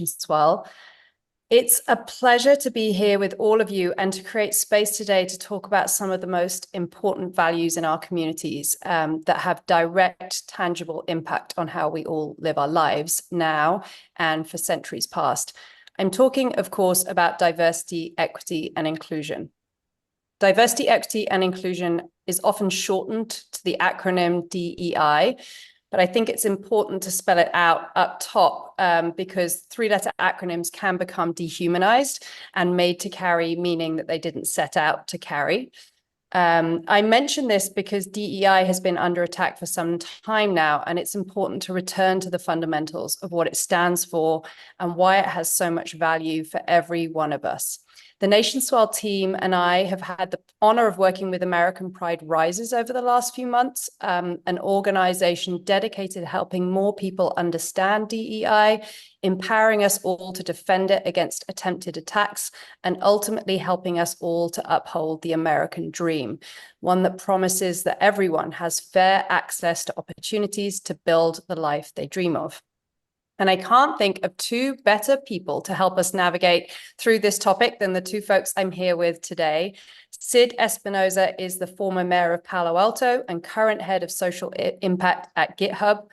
NationSwell. It's a pleasure to be here with all of you and to create space today to talk about some of the most important values in our communities that have direct, tangible impact on how we all live our lives now and for centuries past. I'm talking, of course, about diversity, equity, and inclusion. Diversity, equity, and inclusion is often shortened to the acronym DEI, but I think it's important to spell it out up top because three-letter acronyms can become dehumanized and made to carry meaning that they didn't set out to carry. I mention this because DEI has been under attack for some time now, and it's important to return to the fundamentals of what it stands for and why it has so much value for every one of us. The NationSwell team and I have had the honor of working with American Pride Rises over the last few months, an organization dedicated to helping more people understand DEI, empowering us all to defend it against attempted attacks, and ultimately helping us all to uphold the American dream, one that promises that everyone has fair access to opportunities to build the life they dream of. And I can't think of two better people to help us navigate through this topic than the two folks I'm here with today. Sid Espinoza is the former mayor of Palo Alto and current head of social impact at GitHub.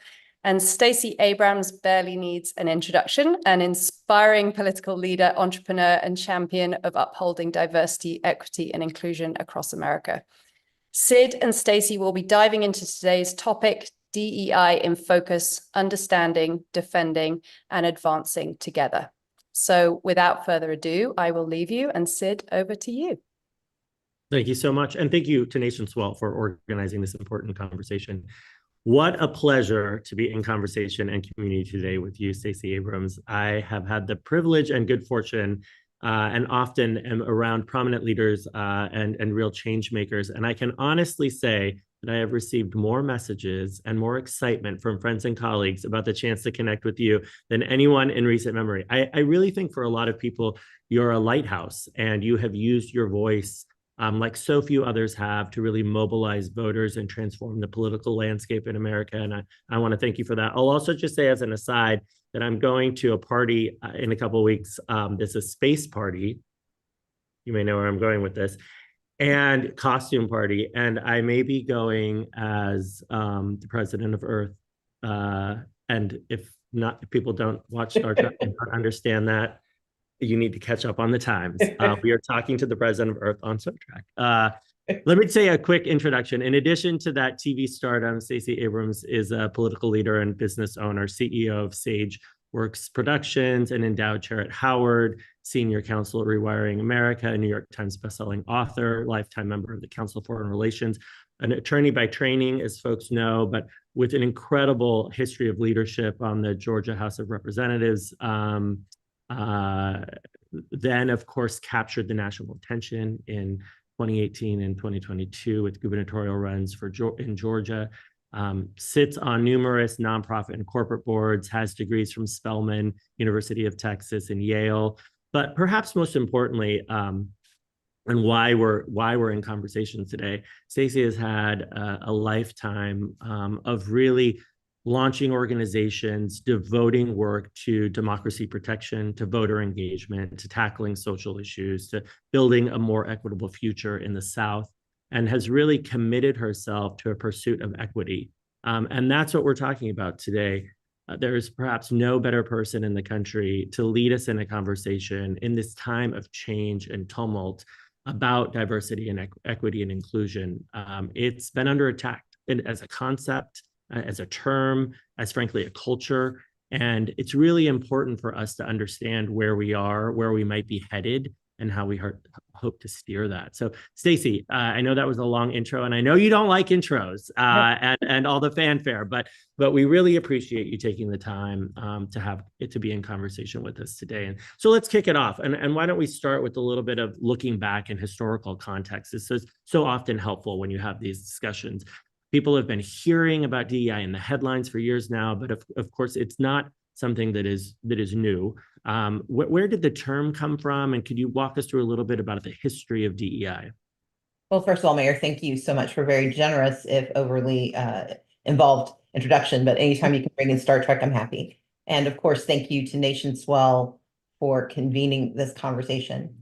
And Stacey Abrams barely needs an introduction, an inspiring political leader, entrepreneur, and champion of upholding diversity, equity, and inclusion across America. Sid and Stacey will be diving into today's topic, DEI in focus, understanding, defending, and advancing together. So without further ado, I will leave you, and Sid, over to you. Thank you so much. And thank you to NationSwell for organizing this important conversation. What a pleasure to be in conversation and community today with you, Stacey Abrams. I have had the privilege and good fortune and often am around prominent leaders and real change makers. And I can honestly say that I have received more messages and more excitement from friends and colleagues about the chance to connect with you than anyone in recent memory. I really think for a lot of people, you're a lighthouse and you have used your voice like so few others have to really mobilize voters and transform the political landscape in America. And I want to thank you for that. I'll also just say as an aside that I'm going to a party in a couple of weeks. It's a space party. You may know where I'm going with this. And costume party. And I may be going as the president of Earth. And if people don't watch Star Trek and don't understand that, you need to catch up on the times. We are talking to the president of Earth on Star Trek. Let me say a quick introduction. In addition to that TV stardom, Stacey Abrams is a political leader and business owner, CEO of Sage Works Productions, an endowed chair at Howard, senior counsel at Rewiring America, a New York Times bestselling author, lifetime member of the Council on Foreign Relations, an attorney by training, as folks know, but with an incredible history of leadership on the Georgia House of Representatives. Then, of course, captured the national attention in 2018 and 2022 with gubernatorial runs in Georgia. Sits on numerous nonprofit and corporate boards, has degrees from Spelman, University of Texas, and Yale. But perhaps most importantly, and why we're in conversation today, Stacey has had a lifetime of really launching organizations, devoting work to democracy protection, to voter engagement, to tackling social issues, to building a more equitable future in the South, and has really committed herself to a pursuit of equity. And that's what we're talking about today. There is perhaps no better person in the country to lead us in a conversation in this time of change and tumult about diversity and equity and inclusion. It's been under attack as a concept, as a term, as frankly a culture. And it's really important for us to understand where we are, where we might be headed, and how we hope to steer that. So, Stacey, I know that was a long intro, and I know you don't like intros and all the fanfare, but we really appreciate you taking the time to be in conversation with us today. And so let's kick it off. And why don't we start with a little bit of looking back in historical context? This is so often helpful when you have these discussions. People have been hearing about DEI in the headlines for years now, but of course, it's not something that is new. Where did the term come from? And could you walk us through a little bit about the history of DEI? Well, first of all, Mayor, thank you so much for a very generous, if overly involved introduction. But anytime you can bring in Star Trek, I'm happy. And of course, thank you to NationSwell for convening this conversation.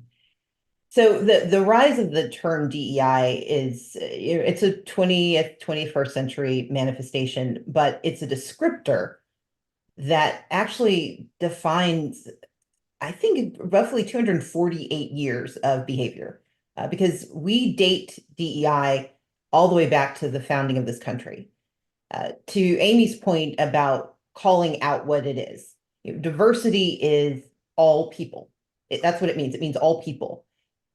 So the rise of the term DEI it's a 20th, 21st century manifestation, but it's a descriptor that actually defines, I think, roughly 248 years of behavior, because we date DEI all the way back to the founding of this country. To Amy's point about calling out what it is, diversity is all people. That's what it means. It means all people.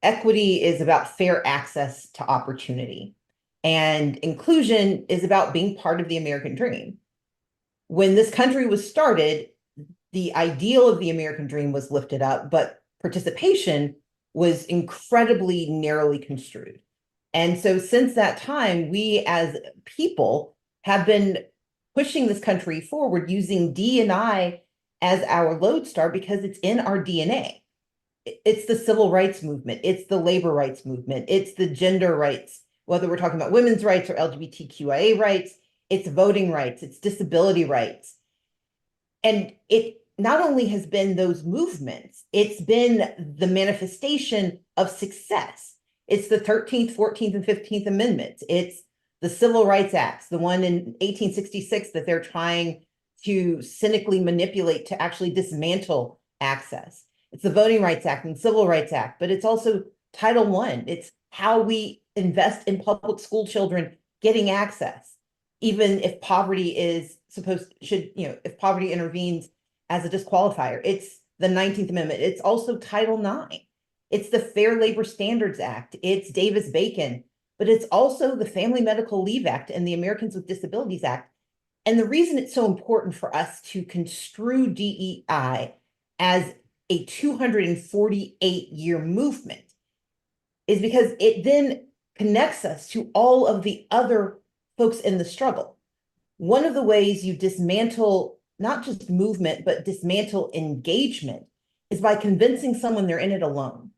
Equity is about fair access to opportunity. And inclusion is about being part of the American dream. When this country was started, the ideal of the American dream was lifted up, but participation was incredibly narrowly construed. And so since that time, we as people have been pushing this country forward using D&I as our lodestar because it's in our DNA. It's the civil rights movement. It's the labor rights movement. It's the gender rights, whether we're talking about women's rights or LGBTQIA rights, it's voting rights, it's disability rights. And it not only has been those movements, it's been the manifestation of success. It's the 13th, 14th, and 15th Amendments. It's the Civil Rights Acts, the one in 1866 that they're trying to cynically manipulate to actually dismantle access. It's the Voting Rights Act and Civil Rights Act, but it's also Title I. It's how we invest in public school children getting access, even if poverty if poverty intervenes as a disqualifier. It's the 19th Amendment. It's also Title IX. It's the Fair Labor Standards Act. It's Davis-Bacon, but it's also the Family Medical Leave Act and the Americans with Disabilities Act. And the reason it's so important for us to construe DEI as a 248-year movement is because it then connects us to all of the other folks in the struggle. One of the ways you dismantle not just movement, but dismantle engagement is by convincing someone they're in it alone.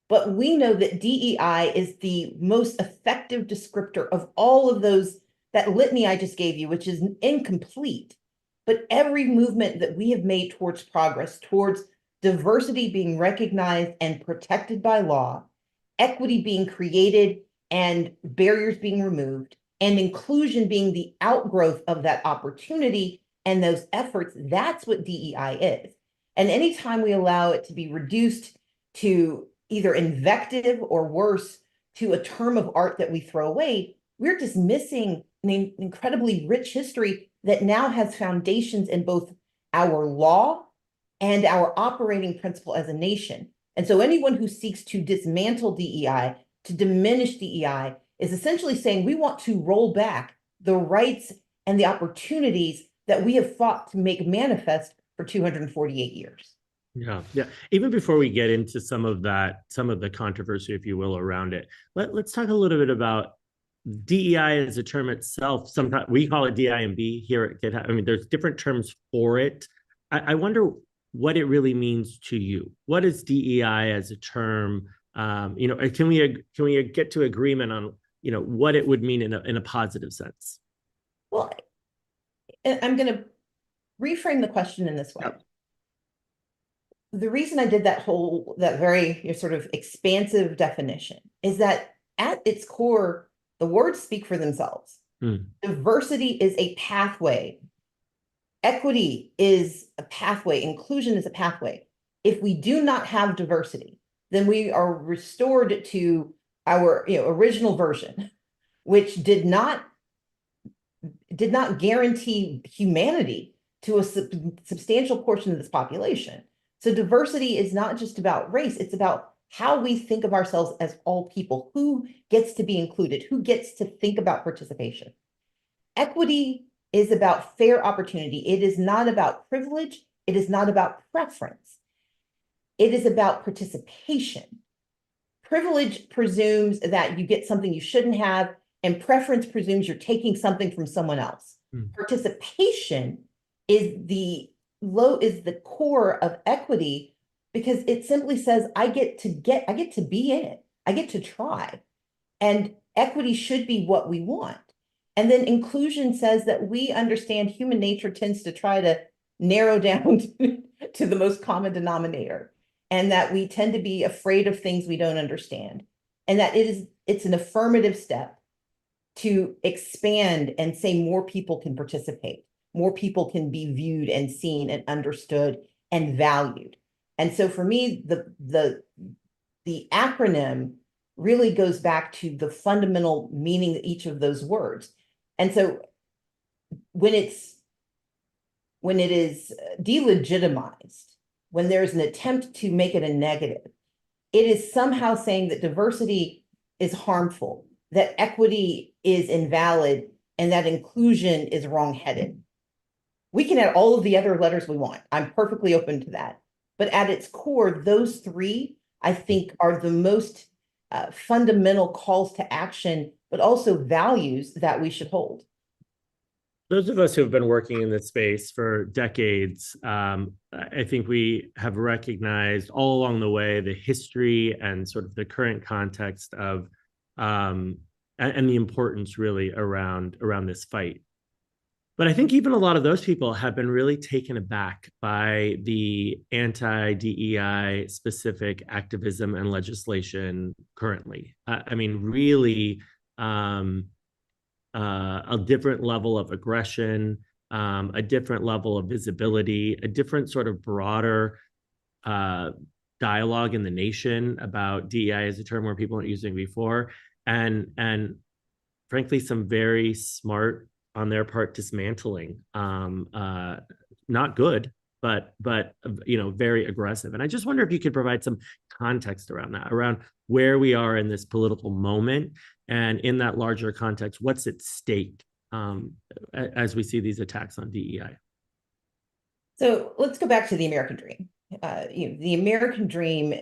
But we know that DEI is the most effective descriptor of all of those, that litany I just gave you, which is incomplete. But every movement that we have made towards progress, towards diversity being recognized and protected by law, equity being created and barriers being removed, and inclusion being the outgrowth of that opportunity and those efforts, that's what DEI is. And anytime we allow it to be reduced to either invective or worse, to a term of art that we throw away, we're dismissing an incredibly rich history that now has foundations in both our law and our operating principle as a nation. And so anyone who seeks to dismantle DEI, to diminish DEI, is essentially saying we want to roll back the rights and the opportunities that we have fought to make manifest for 248 years. Yeah. Even before we get into some of the controversy, if you will, around it, let's talk a little bit about DEI as a term itself. Sometimes we call it DIMB here at GitHub. I mean, there's different terms for it. I wonder what it really means to you. What is DEI as a term? Can we get to agreement on what it would mean in a positive sense? Well, I'm going to reframe the question in this way. Yep. The reason I did that very sort of expansive definition is that at its core, the words speak for themselves. Diversity is a pathway. Equity is a pathway. Inclusion is a pathway. If we do not have diversity, then we are restored to our original version, which did not guarantee humanity to a substantial portion of this population. So diversity is not just about race, it's about how we think of ourselves as all people, who gets to be included, who gets to think about participation. Equity is about fair opportunity. It is not about privilege. It is not about preference. It is about participation. Privilege presumes that you get something you shouldn't have, and preference presumes you're taking something from someone else. Participation is the core of equity, because it simply says I get to be in it. I get to try. And equity should be what we want. And then inclusion says that we understand human nature tends to try to narrow down to the most common denominator, and that we tend to be afraid of things we don't understand, and that it's an affirmative step to expand and say more people can participate, more people can be viewed and seen and understood and valued. And so for me, the acronym really goes back to the fundamental meaning of each of those words. And so when it is delegitimized, when there's an attempt to make it a negative, it is somehow saying that diversity is harmful, that equity is invalid, and that inclusion is wrongheaded. We can add all of the other letters we want. I'm perfectly open to that. But at its core, those three, I think, are the most fundamental calls to action, but also values that we should hold. Those of us who have been working in this space for decades, I think we have recognized all along the way the history and sort of the current context of and the importance really around this fight. But I think even a lot of those people have been really taken aback by the anti-DEI specific activism and legislation currently. I mean, really a different level of aggression, a different level of visibility, a different sort of broader dialogue in the nation about DEI as a term where people weren't using you and frankly, some very smart on their part dismantling, not good, but very aggressive. And I just wonder if you could provide some context around that, around where we are in this political moment, and in that larger context, what's at stake as we see these attacks on DEI. So let's go back to the American dream. The American dream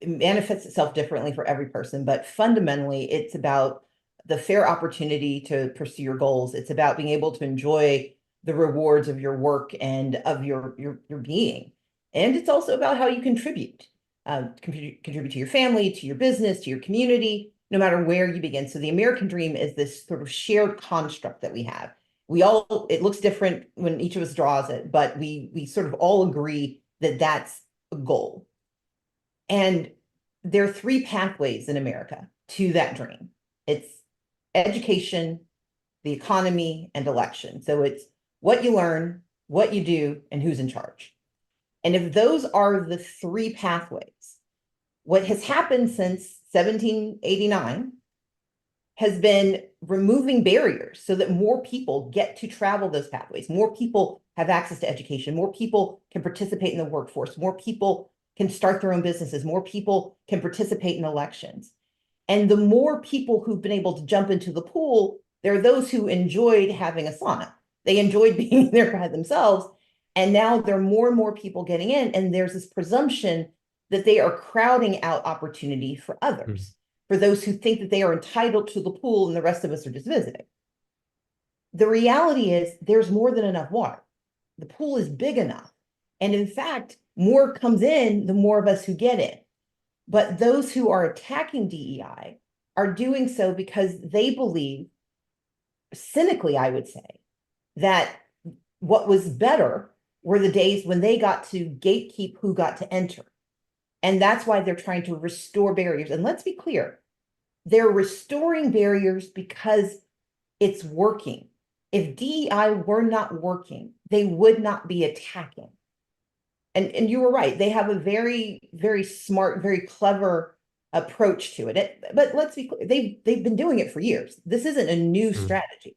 manifests itself differently for every person, but fundamentally, it's about the fair opportunity to pursue your goals. It's about being able to enjoy the rewards of your work and of your being. And it's also about how you contribute to your family, to your business, to your community, no matter where you begin. So the American dream is this sort of shared construct that we have. It looks different when each of us draws it, but we sort of all agree that that's a goal. And there are three pathways in America to that dream. It's education, the economy, and election. So it's what you learn, what you do, and who's in charge. And if those are the three pathways, what has happened since 1789 has been removing barriers so that more people get to travel those pathways. More people have access to education. More people can participate in the workforce. More people can start their own businesses. More people can participate in elections. And the more people who've been able to jump into the pool, there are those who enjoyed having a sauna. They enjoyed being there by themselves. And now there are more and more people getting in. And there's this presumption that they are crowding out opportunity for others, for those who think that they are entitled to the pool and the rest of us are just visiting. The reality is there's more than enough water. The pool is big enough. And in fact, more comes in, the more of us who get in. But those who are attacking DEI are doing so because they believe, cynically, I would say, that what was better were the days when they got to gatekeep who got to enter. And that's why they're trying to restore barriers. And let's be clear, they're restoring barriers because it's working. If DEI were not working, they would not be attacking. And you were right. They have a very, very smart, very clever approach to it. But let's be clear, they've been doing it for years. This isn't a new strategy.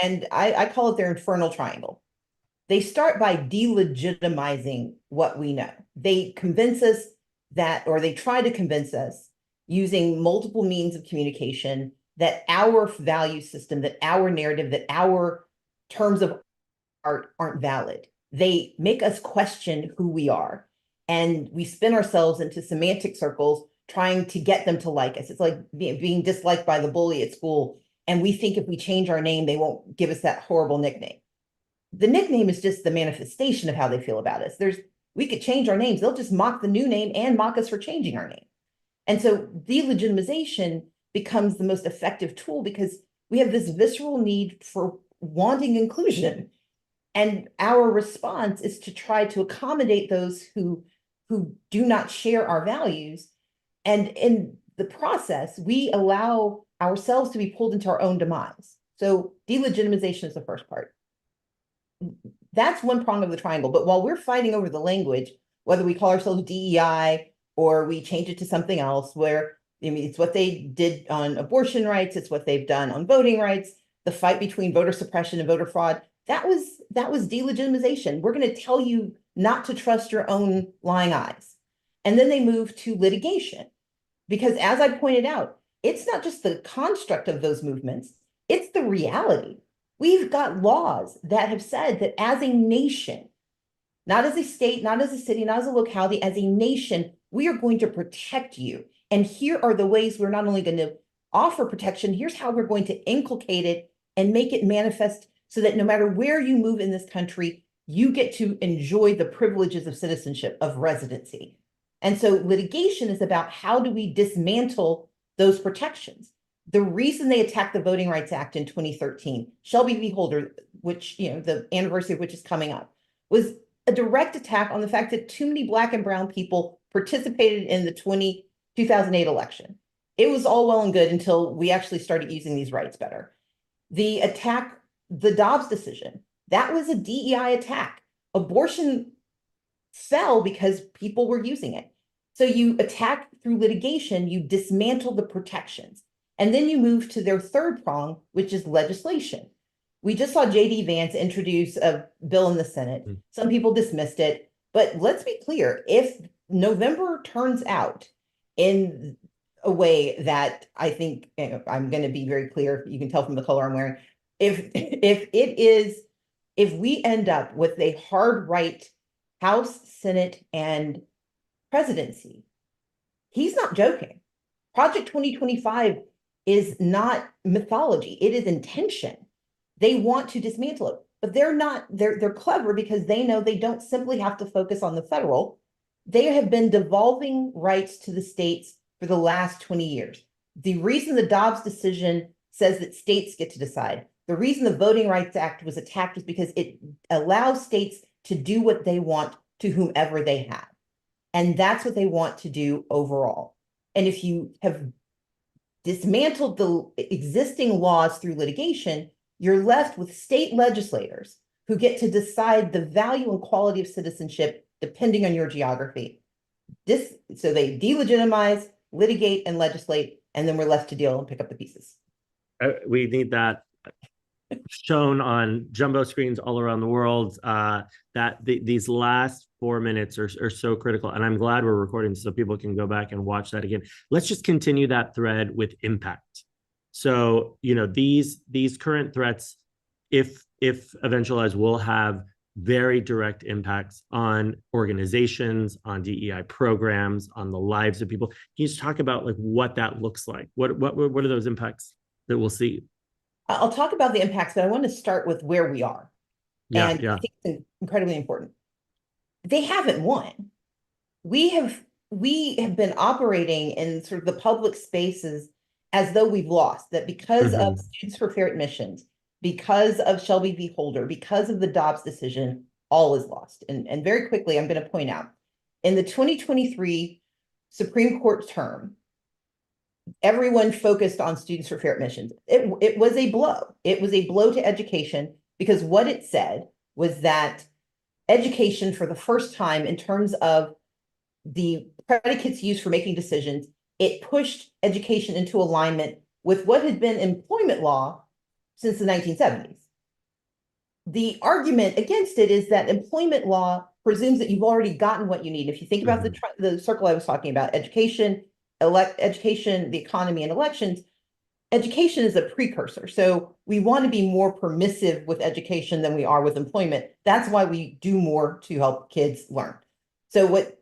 And I call it their infernal triangle. They start by delegitimizing what we know. They convince us that, or they try to convince us using multiple means of communication that our value system, that our narrative, that our terms of art aren't valid. They make us question who we are, and we spin ourselves into semantic circles trying to get them to like us. It's like being disliked by the bully at school, and we think if we change our name, they won't give us that horrible nickname. The nickname is just the manifestation of how they feel about us. We could change our names. They'll just mock the new name and mock us for changing our name. And so delegitimization becomes the most effective tool because we have this visceral need for wanting inclusion. And our response is to try to accommodate those who do not share our values. And in the process, we allow ourselves to be pulled into our own demise. So delegitimization is the first part. That's one prong of the triangle. But while we're fighting over the language, whether we call ourselves DEI or we change it to something else, where I mean, it's what they did on abortion rights, it's what they've done on voting rights, the fight between voter suppression and voter fraud, that was delegitimization. We're going to tell you not to trust your own lying eyes. And then they moved to litigation, because as I pointed out, it's not just the construct of those movements, it's the reality. We've got laws that have said that as a nation, not as a state, not as a city, not as a locality, as a nation, we are going to protect you. And here are the ways we're not only going to offer protection, here's how we're going to inculcate it and make it manifest so that no matter where you move in this country, you get to enjoy the privileges of citizenship, of residency. And so litigation is about how do we dismantle those protections. The reason they attacked the Voting Rights Act in 2013, Shelby v. Holder, which, the anniversary of which is coming up, was a direct attack on the fact that too many Black and brown people participated in the 2008 election. It was all well and good until we actually started using these rights better. The attack, the Dobbs decision, that was a DEI attack. Abortion fell because people were using it. So you attack through litigation, you dismantle the protections. And then you move to their third prong, which is legislation. We just saw J.D. Vance introduce a bill in the Senate. Some people dismissed it, but let's be clear, if November turns out in a way that I think, I'm going to be very clear, you can tell from the color I'm wearing, if we end up with a hard right House, Senate, and presidency, he's not joking. Project 2025 is not mythology. It is intention. They want to dismantle it, but they're clever because they know they don't simply have to focus on the federal. They have been devolving rights to the states for the last 20 years. The reason the Dobbs decision says that states get to decide, the reason the Voting Rights Act was attacked is because it allows states to do what they want to whomever they have. And that's what they want to do overall. And if you have dismantled the existing laws through litigation, you're left with state legislators who get to decide the value and quality of citizenship depending on your geography. So they delegitimize, litigate, and legislate, and then we're left to deal and pick up the pieces. We need that shown on jumbo screens all around the world. These last 4 minutes are so critical, and I'm glad we're recording so people can go back and watch that again. Let's just continue that thread with impact. So, these current threats, if eventualized, will have very direct impacts on organizations, on DEI programs, on the lives of people. Can you just talk about what that looks like? What are those impacts that we'll see? I'll talk about the impacts, but I want to start with where we are. I think it's incredibly important. They haven't won. We have been operating in sort of the public spaces as though we've lost, that because of Students for Fair Admissions, because of Shelby v. Holder, because of the Dobbs decision, all is lost. And very quickly, I'm going to point out, in the 2023 Supreme Court term, everyone focused on Students for Fair Admissions. It was a blow. It was a blow to education, because what it said was that education, for the first time in terms of the predicates used for making decisions, it pushed education into alignment with what had been employment law since the 1970s. The argument against it is that employment law presumes that you've already gotten what you need. If you think about the circle I was talking about, education, the economy, and elections, education is a precursor. So we want to be more permissive with education than we are with employment. That's why we do more to help kids learn. So what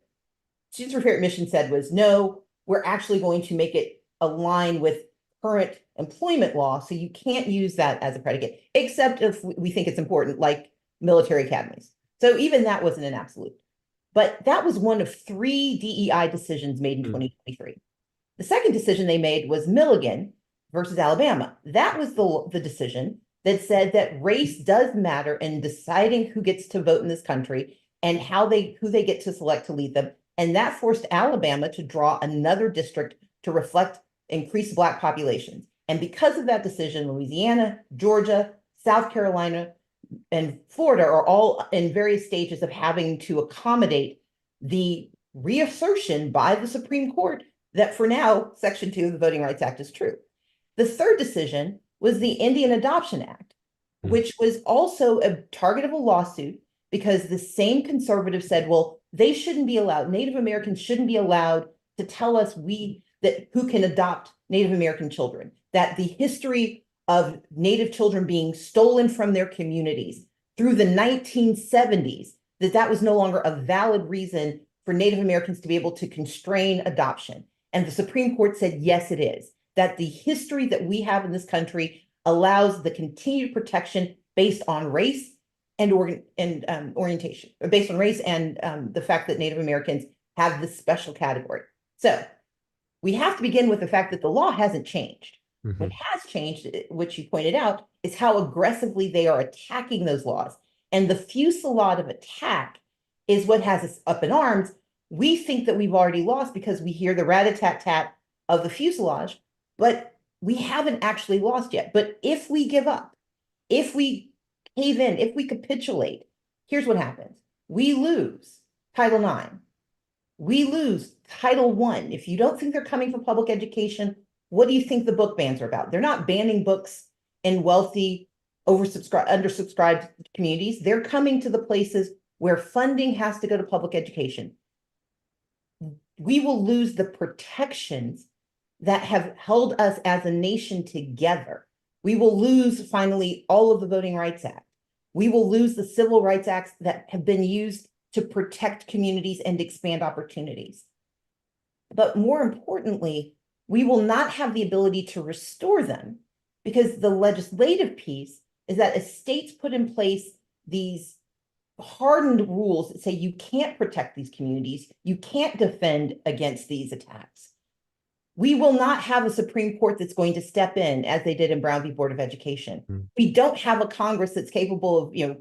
Students for Fair Admissions said was, no, we're actually going to make it align with current employment law. So you can't use that as a predicate, except if we think it's important, like military academies. So even that wasn't an absolute. But that was one of 3 DEI decisions made in 2023. The second decision they made was Milligan versus Alabama. That was the decision that said that race does matter in deciding who gets to vote in this country and who they get to select to lead them. And that forced Alabama to draw another district to reflect increased Black populations. And because of that decision, Louisiana, Georgia, South Carolina, and Florida are all in various stages of having to accommodate the reassertion by the Supreme Court that for now, Section 2 of the Voting Rights Act is true. The third decision was the Indian Adoption Act, which was also a target of a lawsuit because the same conservatives said, well, they shouldn't be allowed, Native Americans shouldn't be allowed to tell us who can adopt Native American children, that the history of Native children being stolen from their communities through the 1970s, that was no longer a valid reason for Native Americans to be able to constrain adoption. And the Supreme Court said, yes, it is, that the history that we have in this country allows the continued protection based on race and orientation, or based on race and the fact that Native Americans have this special category. So we have to begin with the fact that the law hasn't changed. What has changed, which you pointed out, is how aggressively they are attacking those laws. And the fusillade of attack is what has us up in arms. We think that we've already lost because we hear the rat-a-tat-tat of the fuselage, but we haven't actually lost yet. But if we give up, if we cave in, if we capitulate, here's what happens. We lose Title IX. We lose Title I. If you don't think they're coming for public education, what do you think the book bans are about? They're not banning books in wealthy, undersubscribed communities. They're coming to the places where funding has to go to public education. We will lose the protections that have held us as a nation together. We will lose, finally, all of the Voting Rights Act. We will lose the Civil Rights Acts that have been used to protect communities and expand opportunities. But more importantly, we will not have the ability to restore them because the legislative piece is that as states put in place these hardened rules that say you can't protect these communities, you can't defend against these attacks. We will not have a Supreme Court that's going to step in as they did in Brown v. Board of Education. We don't have a Congress that's capable of,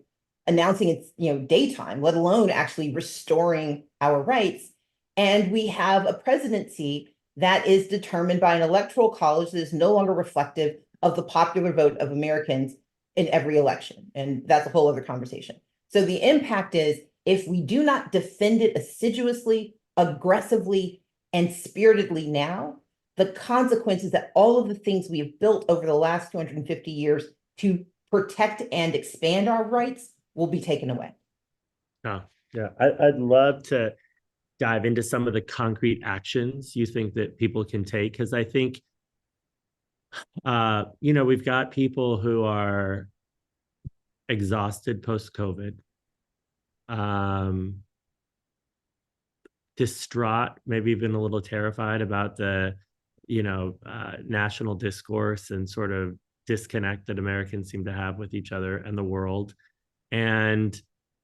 announcing its, daytime, let alone actually restoring our rights. And we have a presidency that is determined by an electoral college that is no longer reflective of the popular vote of Americans in every election. And that's a whole other conversation. So the impact is, if we do not defend it assiduously, aggressively, and spiritedly now, the consequences that all of the things we have built over the last 250 years to protect and expand our rights will be taken away. Oh, yeah. I'd love to dive into some of the concrete actions you think that people can take, because I think, we've got people who are exhausted post-COVID, distraught, maybe even a little terrified about the, national discourse and sort of disconnect that Americans seem to have with each other and the world, and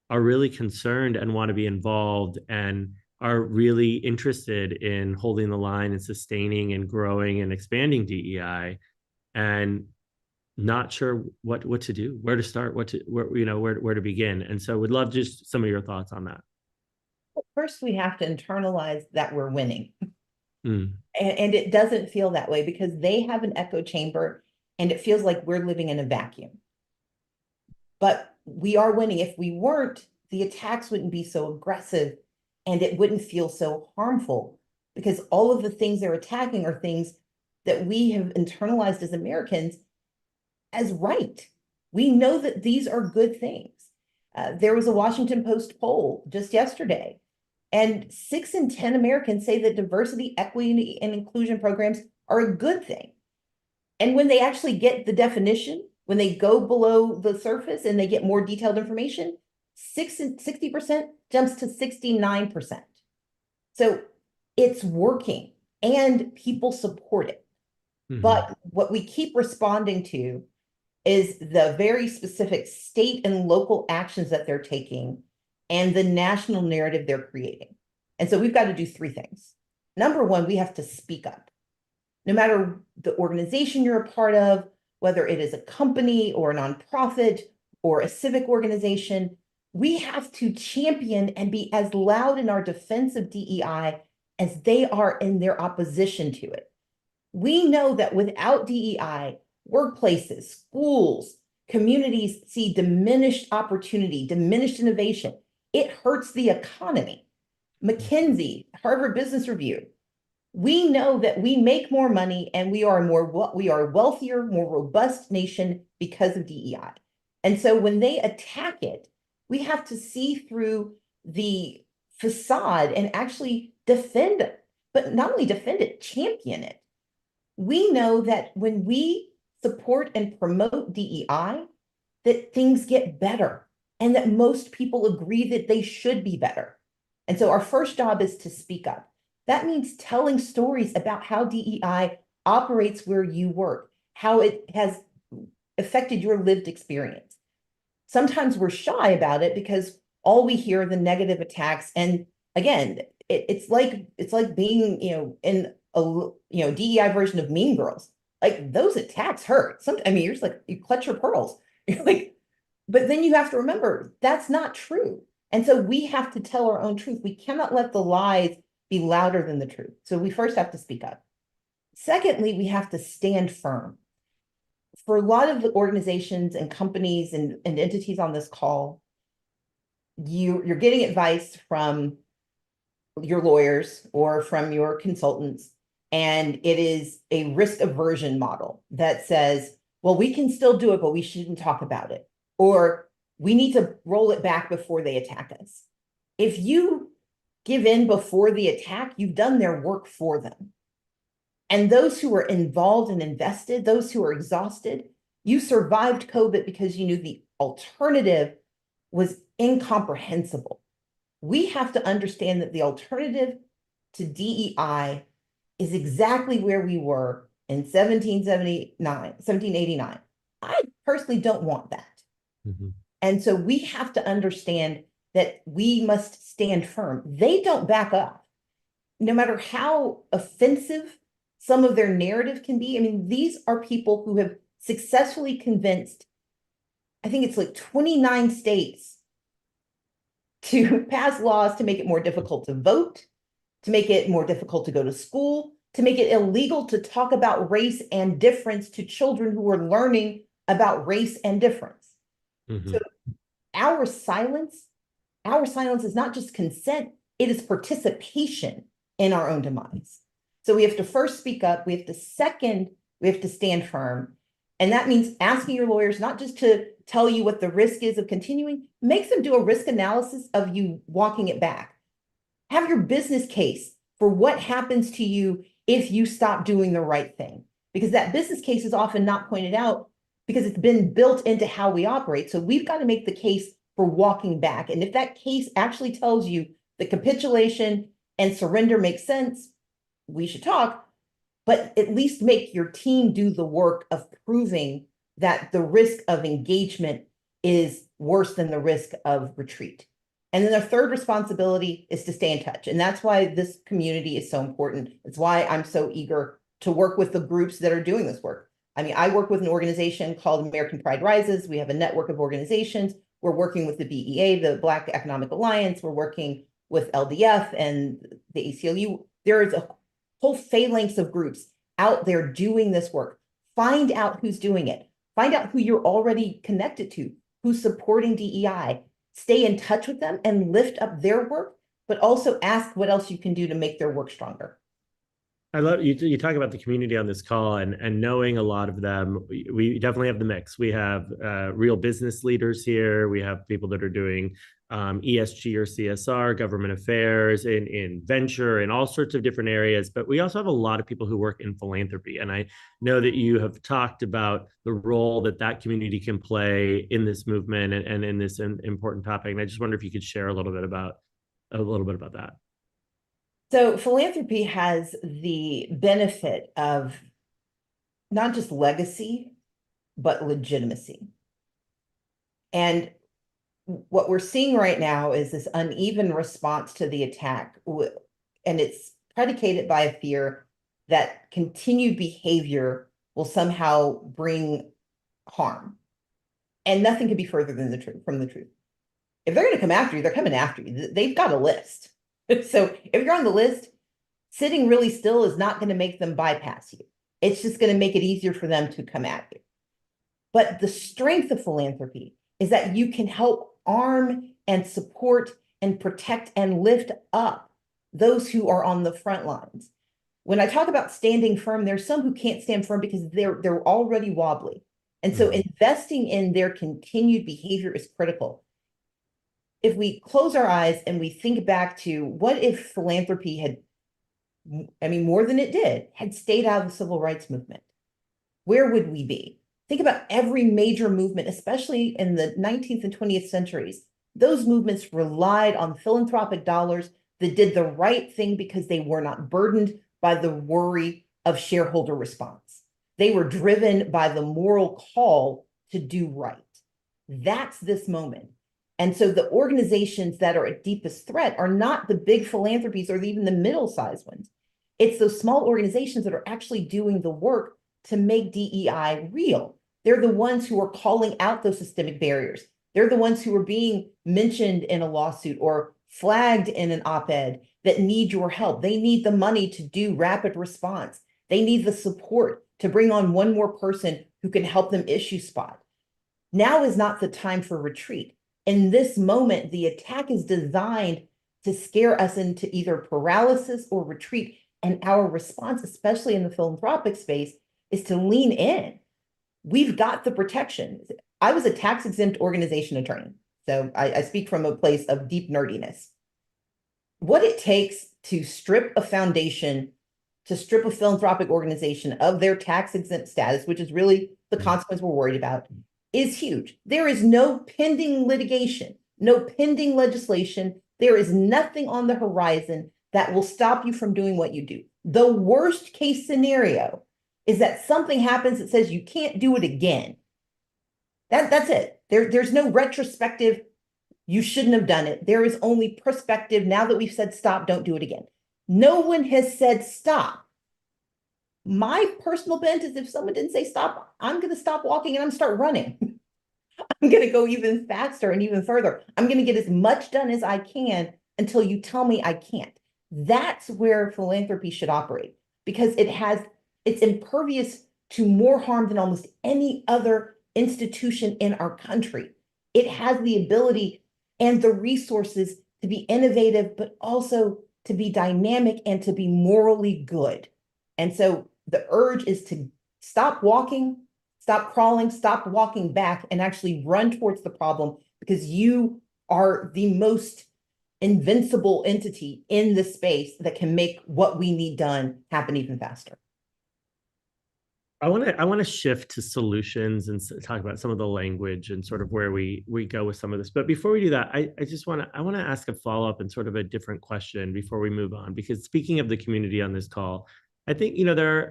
are really concerned and want to be involved and are really interested in holding the line and sustaining and growing and expanding DEI, and not sure what to do, where to start, where to begin. And so would love just some of your thoughts on that. Well, first, we have to internalize that we're winning. And it doesn't feel that way because they have an echo chamber and it feels like we're living in a vacuum. But we are winning. If we weren't, the attacks wouldn't be so aggressive and it wouldn't feel so harmful, because all of the things they're attacking are things that we have internalized as Americans as right. We know that these are good things. There was a Washington Post poll just yesterday, and 6 in 10 Americans say that diversity, equity, and inclusion programs are a good thing. And when they actually get the definition, when they go below the surface and they get more detailed information, 60% jumps to 69%. So it's working and people support it. But what we keep responding to is the very specific state and local actions that they're taking and the national narrative they're creating. And so we've got to do 3 things. Number one, we have to speak up. No matter the organization you're a part of, whether it is a company or a nonprofit or a civic organization, we have to champion and be as loud in our defense of DEI as they are in their opposition to it. We know that without DEI, workplaces, schools, communities see diminished opportunity, diminished innovation. It hurts the economy. McKinsey, Harvard Business Review, we know that we make more money and we are a wealthier, more robust nation because of DEI. And so when they attack it, we have to see through the facade and actually defend it, but not only defend it, champion it. We know that when we support and promote DEI, that things get better and that most people agree that they should be better. And so our first job is to speak up. That means telling stories about how DEI operates where you work, how it has affected your lived experience. Sometimes we're shy about it because all we hear are the negative attacks. And again, it's like being, in a, DEI version of Mean Girls. Like those attacks hurt. You're just like, you clutch your pearls. You're like, but then you have to remember that's not true. And so we have to tell our own truth. We cannot let the lies be louder than the truth. So we first have to speak up. Secondly, we have to stand firm. For a lot of the organizations and companies and entities on this call, you're getting advice from your lawyers or from your consultants, and it is a risk aversion model that says, well, we can still do it, but we shouldn't talk about it. Or we need to roll it back before they attack us. If you give in before the attack, you've done their work for them. And those who are involved and invested, those who are exhausted, you survived COVID because you knew the alternative was incomprehensible. We have to understand that the alternative to DEI is exactly where we were in 1789. I personally don't want that. Mm-hmm. And so we have to understand that we must stand firm. They don't back up. No matter how offensive some of their narrative can be. I mean, these are people who have successfully convinced, I think it's like 29 states to pass laws to make it more difficult to vote, to make it more difficult to go to school, to make it illegal to talk about race and difference to children who are learning about race and difference. Mm-hmm. So our silence is not just consent, it is participation in our own demise. So we have to first speak up. We have to stand firm. And that means asking your lawyers not just to tell you what the risk is of continuing, make them do a risk analysis of you walking it back. Have your business case for what happens to you if you stop doing the right thing. Because that business case is often not pointed out because it's been built into how we operate. So we've got to make the case for walking back. And if that case actually tells you that capitulation and surrender makes sense, we should talk, but at least make your team do the work of proving that the risk of engagement is worse than the risk of retreat. And then the third responsibility is to stay in touch. And that's why this community is so important. It's why I'm so eager to work with the groups that are doing this work. I mean, I work with an organization called American Pride Rises. We have a network of organizations. We're working with the BEA, the Black Economic Alliance. We're working with LDF and the ACLU. There is a whole phalanx of groups out there doing this work. Find out who's doing it. Find out who you're already connected to, who's supporting DEI. Stay in touch with them and lift up their work, but also ask what else you can do to make their work stronger. I love you talk about the community on this call and knowing a lot of them. We definitely have the mix. We have real business leaders here. We have people that are doing ESG or CSR, government affairs, in venture, in all sorts of different areas. But we also have a lot of people who work in philanthropy. And I know that you have talked about the role that community can play in this movement and in this important topic. And I just wonder if you could share a little bit about that. So philanthropy has the benefit of not just legacy, but legitimacy. And what we're seeing right now is this uneven response to the attack. And it's predicated by a fear that continued behavior will somehow bring harm. And nothing could be further than the truth from the truth. If they're going to come after you, they're coming after you. They've got a list. So if you're on the list, sitting really still is not going to make them bypass you. It's just going to make it easier for them to come at you. But the strength of philanthropy is that you can help arm and support and protect and lift up those who are on the front lines. When I talk about standing firm, there's some who can't stand firm because they're already wobbly. And so investing in their continued behavior is critical. If we close our eyes and we think back to what if philanthropy had, I mean, more than it did, had stayed out of the civil rights movement, where would we be? Think about every major movement, especially in the 19th and 20th centuries. Those movements relied on philanthropic dollars that did the right thing because they were not burdened by the worry of shareholder response. They were driven by the moral call to do right. That's this moment. And so the organizations that are at deepest threat are not the big philanthropies or even the middle-sized ones. It's those small organizations that are actually doing the work to make DEI real. They're the ones who are calling out those systemic barriers. They're the ones who are being mentioned in a lawsuit or flagged in an op-ed that need your help. They need the money to do rapid response. They need the support to bring on one more person who can help them issue spot. Now is not the time for retreat. In this moment, the attack is designed to scare us into either paralysis or retreat. And our response, especially in the philanthropic space, is to lean in. We've got the protection. I was a tax-exempt organization attorney, so I speak from a place of deep nerdiness. What it takes to strip a foundation, to strip a philanthropic organization of their tax-exempt status, which is really the consequence we're worried about, is huge. There is no pending litigation, no pending legislation. There is nothing on the horizon that will stop you from doing what you do. The worst case scenario is that something happens that says you can't do it again. That's it. There's no retrospective, you shouldn't have done it. There is only prospective, now that we've said stop, don't do it again. No one has said stop. My personal bent is if someone didn't say stop, I'm going to stop walking and I'm start running. I'm going to go even faster and even further. I'm going to get as much done as I can until you tell me I can't. That's where philanthropy should operate, because it's impervious to more harm than almost any other institution in our country. It has the ability and the resources to be innovative, but also to be dynamic and to be morally good. And so the urge is to stop walking, stop crawling, stop walking back, and actually run towards the problem, because you are the most invincible entity in the space that can make what we need done happen even faster. I want to shift to solutions and talk about some of the language and sort of where we go with some of this. But before we do that, I want to ask a follow-up and sort of a different question before we move on, because speaking of the community on this call, I think,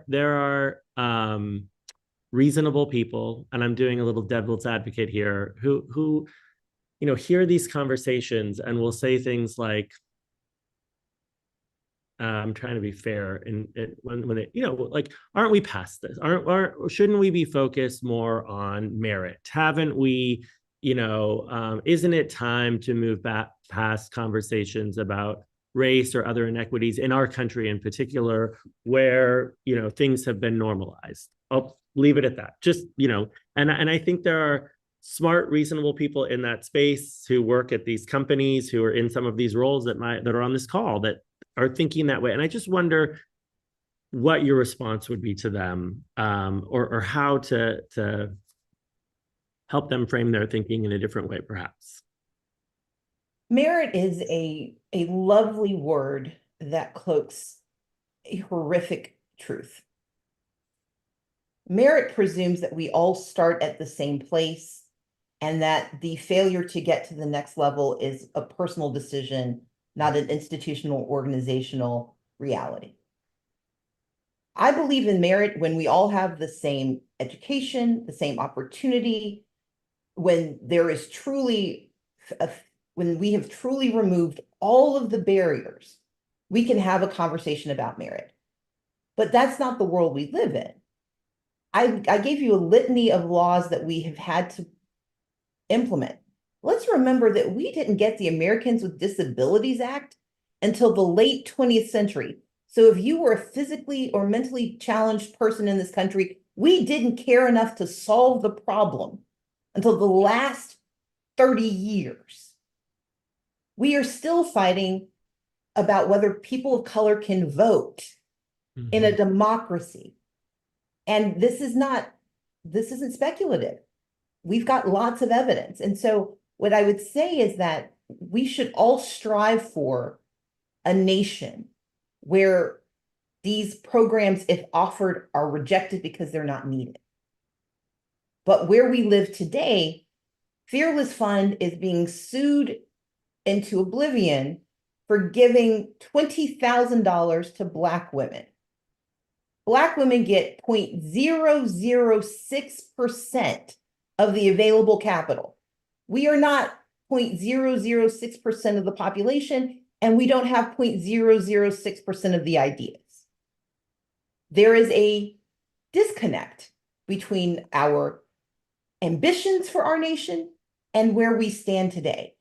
there are reasonable people, and I'm doing a little devil's advocate here, who hear these conversations and will say things like, I'm trying to be fair, and when they, like, aren't we past this? Shouldn't we be focused more on merit? Haven't we, isn't it time to move back past conversations about race or other inequities in our country in particular, where, things have been normalized? I'll leave it at that. Just, and I think there are smart, reasonable people in that space who work at these companies, who are in some of these roles that are on this call, that are thinking that way. And I just wonder what your response would be to them, or how to help them frame their thinking in a different way, perhaps. Merit is a lovely word that cloaks a horrific truth. Merit presumes that we all start at the same place, and that the failure to get to the next level is a personal decision, not an institutional, organizational reality. I believe in merit when we all have the same education, the same opportunity, when there is truly, when we have truly removed all of the barriers, we can have a conversation about merit. But that's not the world we live in. I gave you a litany of laws that we have had to implement. Let's remember that we didn't get the Americans with Disabilities Act until the late 20th century. So if you were a physically or mentally challenged person in this country, we didn't care enough to solve the problem until the last 30 years. We are still fighting about whether people of color can vote in a democracy. And this isn't speculative. We've got lots of evidence. And so what I would say is that we should all strive for a nation where these programs, if offered, are rejected because they're not needed. But where we live today, Fearless Fund is being sued into oblivion for giving $20,000 to Black women. Black women get 0.006% of the available capital. We are not 0.006% of the population, and we don't have 0.006% of the ideas. There is a disconnect between our ambitions for our nation and where we stand today.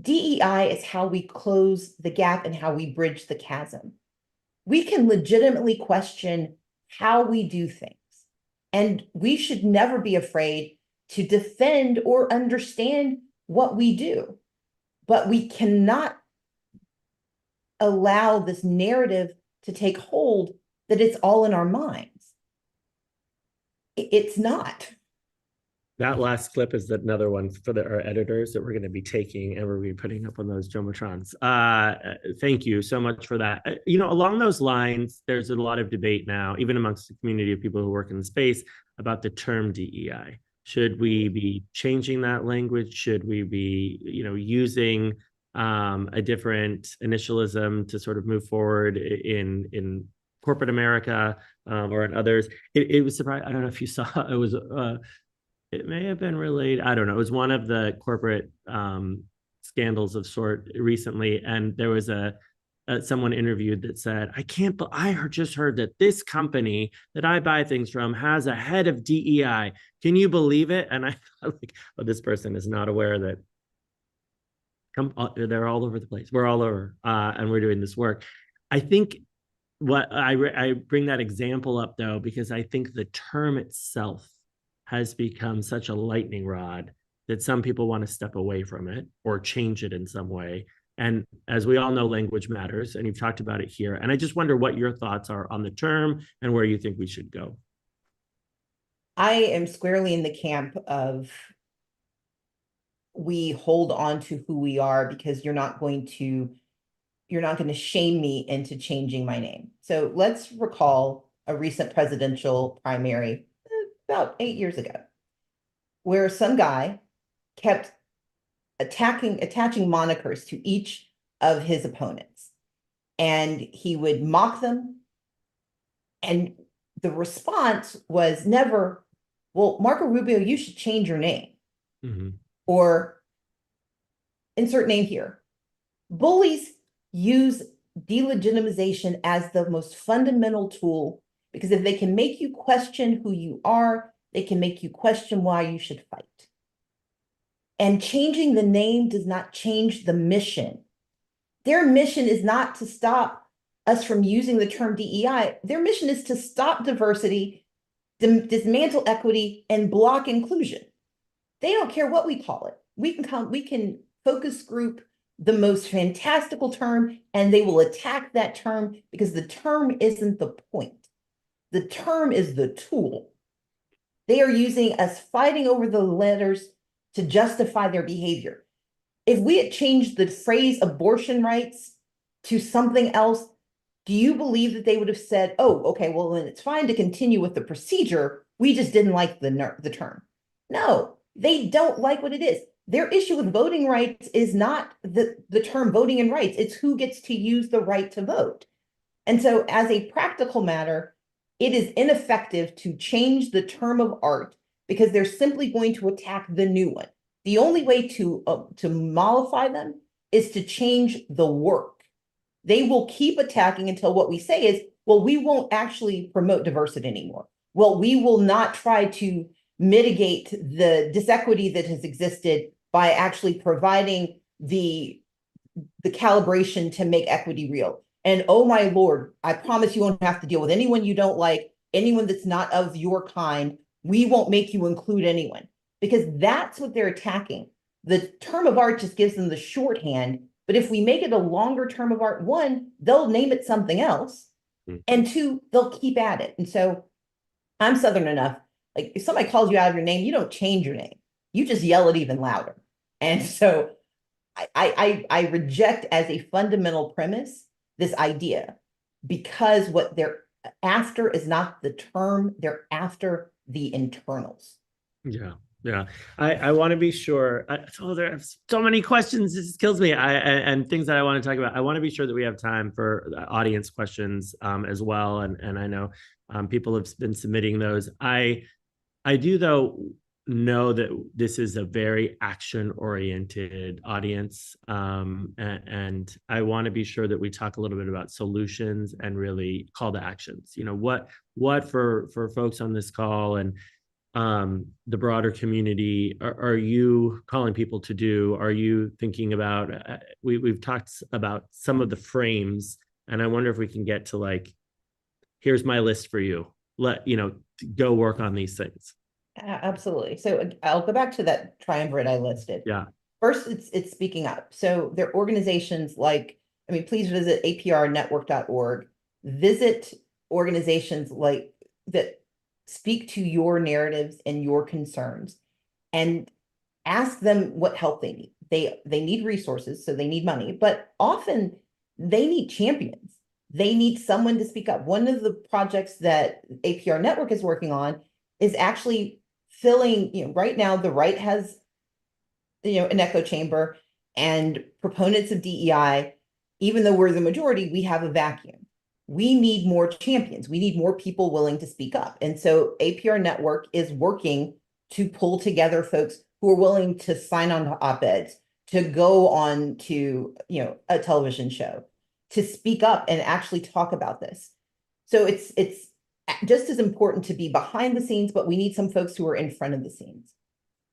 DEI is how we close the gap and how we bridge the chasm. We can legitimately question how we do things, and we should never be afraid to defend or understand what we do. But we cannot allow this narrative to take hold that it's all in our minds. It's not. That last clip is another one for our editors that we're going to be taking, and we're going to be putting up on those Jumbotrons. Thank you so much for that. Along those lines, there's a lot of debate now, even amongst the community of people who work in the space, about the term DEI. Should we be changing that language? Should we be, using a different initialism to sort of move forward in corporate America or in others? It was surprising. I don't know if you saw. It was. It may have been related. I don't know. It was one of the corporate scandals of sort recently, and there was someone interviewed that said, I just heard that this company that I buy things from has a head of DEI. Can you believe it? And I thought, this person is not aware that they're all over the place. We're all over, and we're doing this work. I think what I bring that example up, though, because I think the term itself has become such a lightning rod that some people want to step away from it or change it in some way. And as we all know, language matters, and you've talked about it here. And I just wonder what your thoughts are on the term and where you think we should go. I am squarely in the camp of we hold on to who we are because you're not going to shame me into changing my name. So let's recall a recent presidential primary about 8 years ago, where some guy kept attaching monikers to each of his opponents, and he would mock them. And the response was never, well, Marco Rubio, you should change your name, or insert name here. Bullies use delegitimization as the most fundamental tool, because if they can make you question who you are, they can make you question why you should fight. And changing the name does not change the mission. Their mission is not to stop us from using the term DEI. Their mission is to stop diversity, dismantle equity, and block inclusion. They don't care what we call it. We can focus group the most fantastical term, and they will attack that term because the term isn't the point. The term is the tool. They are using us fighting over the letters to justify their behavior. If we had changed the phrase abortion rights to something else, do you believe that they would have said, oh, okay, well, then it's fine to continue with the procedure. We just didn't like the term. No, they don't like what it is. Their issue with voting rights is not the term voting and rights. It's who gets to use the right to vote. And so as a practical matter, it is ineffective to change the term of art because they're simply going to attack the new one. The only way to mollify them is to change the work. They will keep attacking until what we say is, well, we won't actually promote diversity anymore. Well, we will not try to mitigate the disequity that has existed by actually providing the calibration to make equity real. And oh my Lord, I promise you won't have to deal with anyone you don't like, anyone that's not of your kind. We won't make you include anyone, because that's what they're attacking. The term of art just gives them the shorthand. But if we make it a longer term of art, one, they'll name it something else. And two, they'll keep at it. And so I'm Southern enough. Like, if somebody calls you out of your name, you don't change your name. You just yell it even louder. And so I reject as a fundamental premise this idea, because what they're after is not the term, they're after the internals. Yeah. Yeah, I want to be sure. There are so many questions. This kills me. And things that I want to talk about. I want to be sure that we have time for audience questions as well. And I know people have been submitting those. I do, though, know that this is a very action-oriented audience, and I want to be sure that we talk a little bit about solutions and really call to actions. You know, what for folks on this call and the broader community are you calling people to do? Are you thinking about, we've talked about some of the frames, and I wonder if we can get to, like, here's my list for you, go work on these things. Absolutely. So I'll go back to that triumvirate I listed. Yeah. First, it's speaking up. So there are organizations like, please visit aprnetwork.org. Visit organizations like that speak to your narratives and your concerns, and ask them what help they need. They need resources, so they need money, but often they need champions. They need someone to speak up. One of the projects that APR Network is working on is actually filling, right now the right has, an echo chamber, and proponents of DEI, even though we're the majority, we have a vacuum. We need more champions. We need more people willing to speak up. And so APR Network is working to pull together folks who are willing to sign on to op-eds, to go on to, a television show, to speak up and actually talk about this. So it's just as important to be behind the scenes, but we need some folks who are in front of the scenes.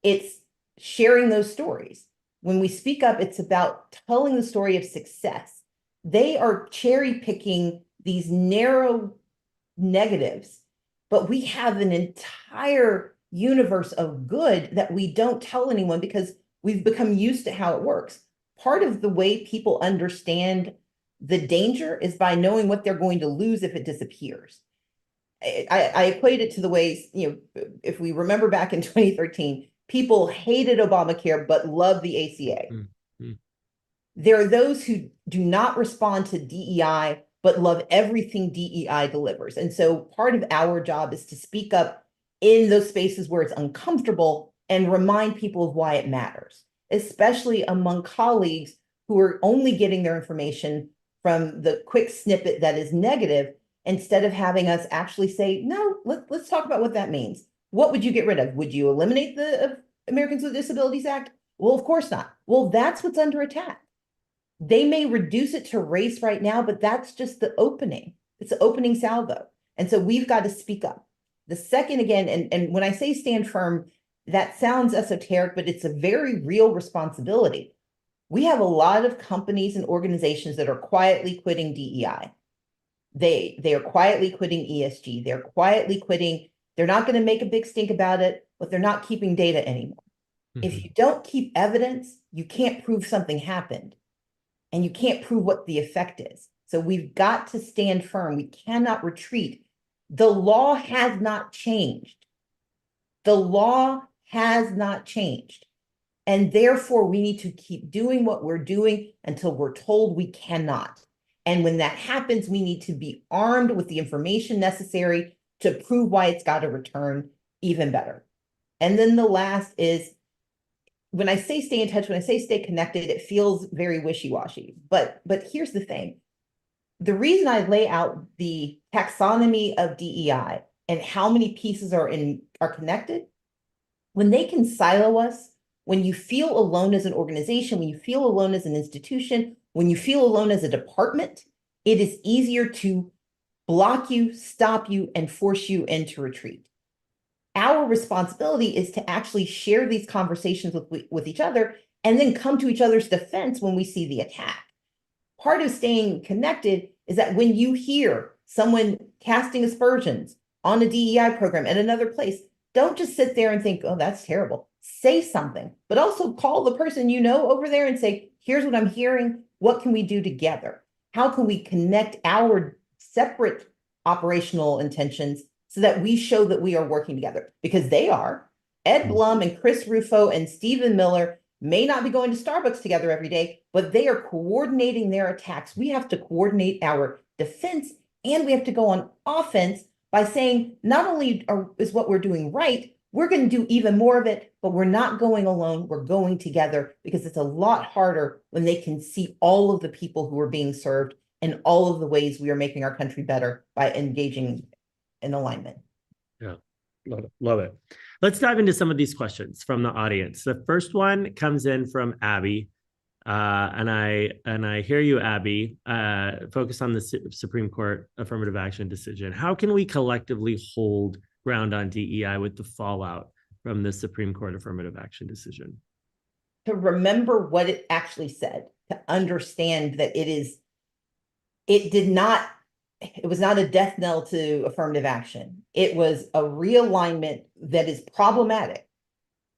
It's sharing those stories. When we speak up, it's about telling the story of success. They are cherry picking these narrow negatives, but we have an entire universe of good that we don't tell anyone because we've become used to how it works. Part of the way people understand the danger is by knowing what they're going to lose if it disappears. I equate it to the ways, if we remember back in 2013, people hated Obamacare but loved the ACA. Mm-hmm. There are those who do not respond to DEI but love everything DEI delivers. And so part of our job is to speak up in those spaces where it's uncomfortable and remind people of why it matters, especially among colleagues who are only getting their information from the quick snippet that is negative, instead of having us actually say, no, let's talk about what that means. What would you get rid of? Would you eliminate the Americans with Disabilities Act? Well, of course not. Well, that's what's under attack. They may reduce it to race right now, but that's just the opening. It's the opening salvo. And so we've got to speak up. The second, again, and when I say stand firm, that sounds esoteric, but it's a very real responsibility. We have a lot of companies and organizations that are quietly quitting DEI. They are quietly quitting ESG. They're quietly quitting. They're not going to make a big stink about it, but they're not keeping data anymore. Mm-hmm. If you don't keep evidence, you can't prove something happened. And you can't prove what the effect is. So we've got to stand firm. We cannot retreat. The law has not changed. The law has not changed. And therefore, we need to keep doing what we're doing until we're told we cannot. And when that happens, we need to be armed with the information necessary to prove why it's got to return even better. And then the last is, when I say stay in touch, when I say stay connected, it feels very wishy-washy. But here's the thing. The reason I lay out the taxonomy of DEI and how many pieces are connected, when they can silo us, when you feel alone as an organization, when you feel alone as an institution, when you feel alone as a department, it is easier to block you, stop you, and force you into retreat. Our responsibility is to actually share these conversations with each other and then come to each other's defense when we see the attack. Part of staying connected is that when you hear someone casting aspersions on a DEI program at another place, don't just sit there and think, oh, that's terrible. Say something, but also call the person you know over there and say, here's what I'm hearing. What can we do together? How can we connect our separate operational intentions so that we show that we are working together? Because they are. Ed Blum and Chris Rufo and Stephen Miller may not be going to Starbucks together every day, but they are coordinating their attacks. We have to coordinate our defense, and we have to go on offense by saying not only is what we're doing right, we're going to do even more of it, but we're not going alone. We're going together, because it's a lot harder when they can see all of the people who are being served and all of the ways we are making our country better by engaging in alignment. Yeah, love it. Love it. Let's dive into some of these questions from the audience. The first one comes in from Abby. And I hear you, Abby. Focus on the Supreme Court affirmative action decision. How can we collectively hold ground on DEI with the fallout from the Supreme Court affirmative action decision? To remember what it actually said, to understand that it was not a death knell to affirmative action. It was a realignment that is problematic.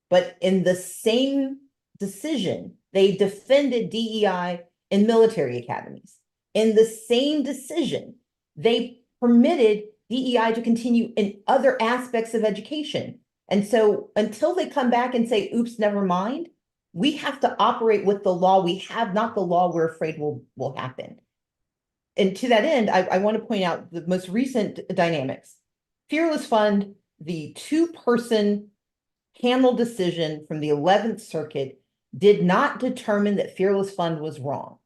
But in the same decision, they defended DEI in military academies. In the same decision, they permitted DEI to continue in other aspects of education. And so until they come back and say, oops, never mind, we have to operate with the law we have, not the law we're afraid will happen. And to that end, I want to point out the most recent dynamics. Fearless Fund, the two-person panel decision from the 11th Circuit, did not determine that Fearless Fund was wrong.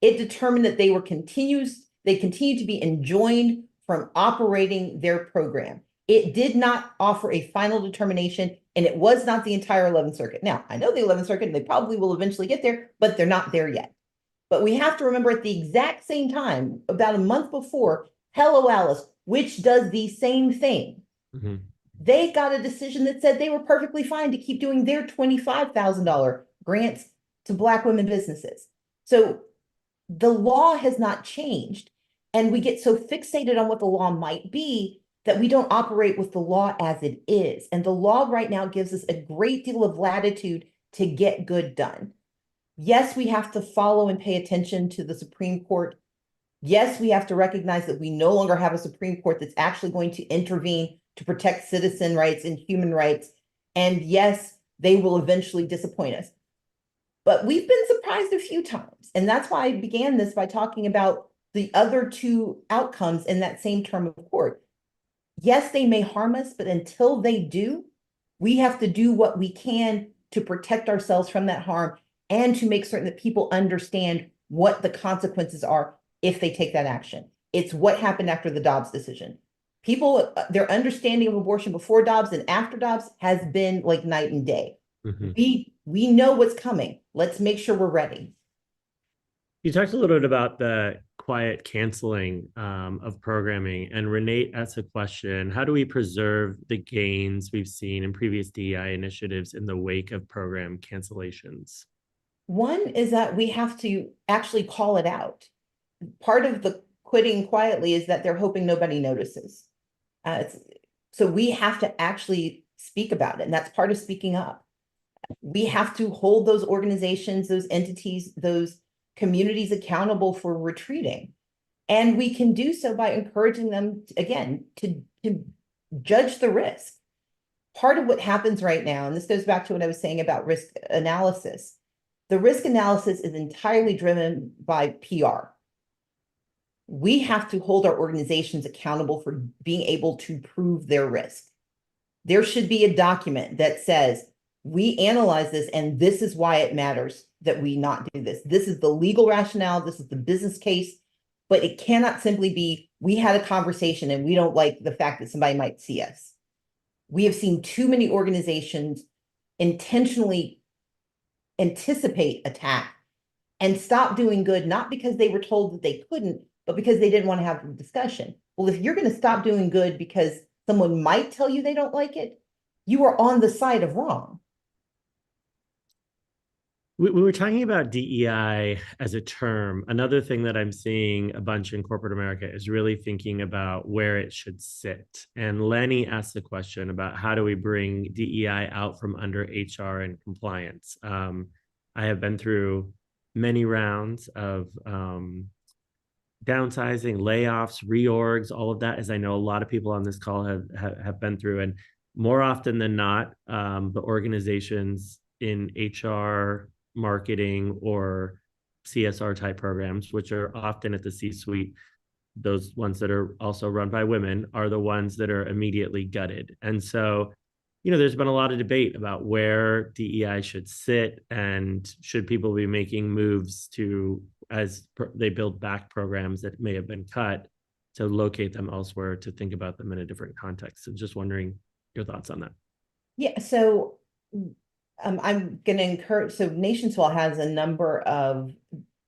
It determined that they continued to be enjoined from operating their program. It did not offer a final determination, and it was not the entire 11th Circuit. Now, I know the 11th Circuit, and they probably will eventually get there, but they're not there yet. But we have to remember at the exact same time, about a month before, Hello Alice, which does the same thing, they got a decision that said they were perfectly fine to keep doing their $25,000 grants to Black women businesses. So the law has not changed. And we get so fixated on what the law might be that we don't operate with the law as it is. And the law right now gives us a great deal of latitude to get good done. Yes, we have to follow and pay attention to the Supreme Court. Yes, we have to recognize that we no longer have a Supreme Court that's actually going to intervene to protect citizen rights and human rights. And yes, they will eventually disappoint us. But we've been surprised a few times. And that's why I began this by talking about the other two outcomes in that same term of court. Yes, they may harm us, but until they do, we have to do what we can to protect ourselves from that harm and to make certain that people understand what the consequences are if they take that action. It's what happened after the Dobbs decision. People, their understanding of abortion before Dobbs and after Dobbs has been like night and day. We know what's coming. Let's make sure we're ready. You talked a little bit about the quiet canceling of programming, and Renee asked a question: how do we preserve the gains we've seen in previous DEI initiatives in the wake of program cancellations? One is that we have to actually call it out. Part of the quitting quietly is that they're hoping nobody notices. So we have to actually speak about it, and that's part of speaking up. We have to hold those organizations, those entities, those communities accountable for retreating. And we can do so by encouraging them, again, to judge the risk. Part of what happens right now, and this goes back to what I was saying about risk analysis, the risk analysis is entirely driven by PR. We have to hold our organizations accountable for being able to prove their risk. There should be a document that says, we analyze this and this is why it matters that we not do this. This is the legal rationale, this is the business case, but it cannot simply be, we had a conversation and we don't like the fact that somebody might see us. We have seen too many organizations intentionally anticipate attack and stop doing good, not because they were told that they couldn't, but because they didn't want to have the discussion. Well, if you're going to stop doing good because someone might tell you they don't like it, you are on the side of wrong. We were talking about DEI as a term. Another thing that I'm seeing a bunch in corporate America is really thinking about where it should sit. And Lenny asked the question about how do we bring DEI out from under HR and compliance. I have been through many rounds of downsizing, layoffs, reorgs, all of that, as I know a lot of people on this call have been through. And more often than not, the organizations in HR, marketing, or CSR type programs, which are often at the C-suite, those ones that are also run by women, are the ones that are immediately gutted. And so, there's been a lot of debate about where DEI should sit and should people be making moves to, as they build back programs that may have been cut, to locate them elsewhere, to think about them in a different context. So just wondering your thoughts on that. Yeah, so I'm going to encourage, so NationSwell has a number of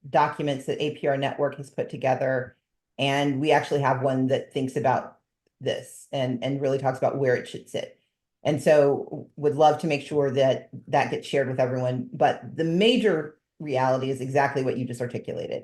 documents that APR Network has put together, and we actually have one that thinks about this and really talks about where it should sit. And so would love to make sure that that gets shared with everyone. But the major reality is exactly what you just articulated.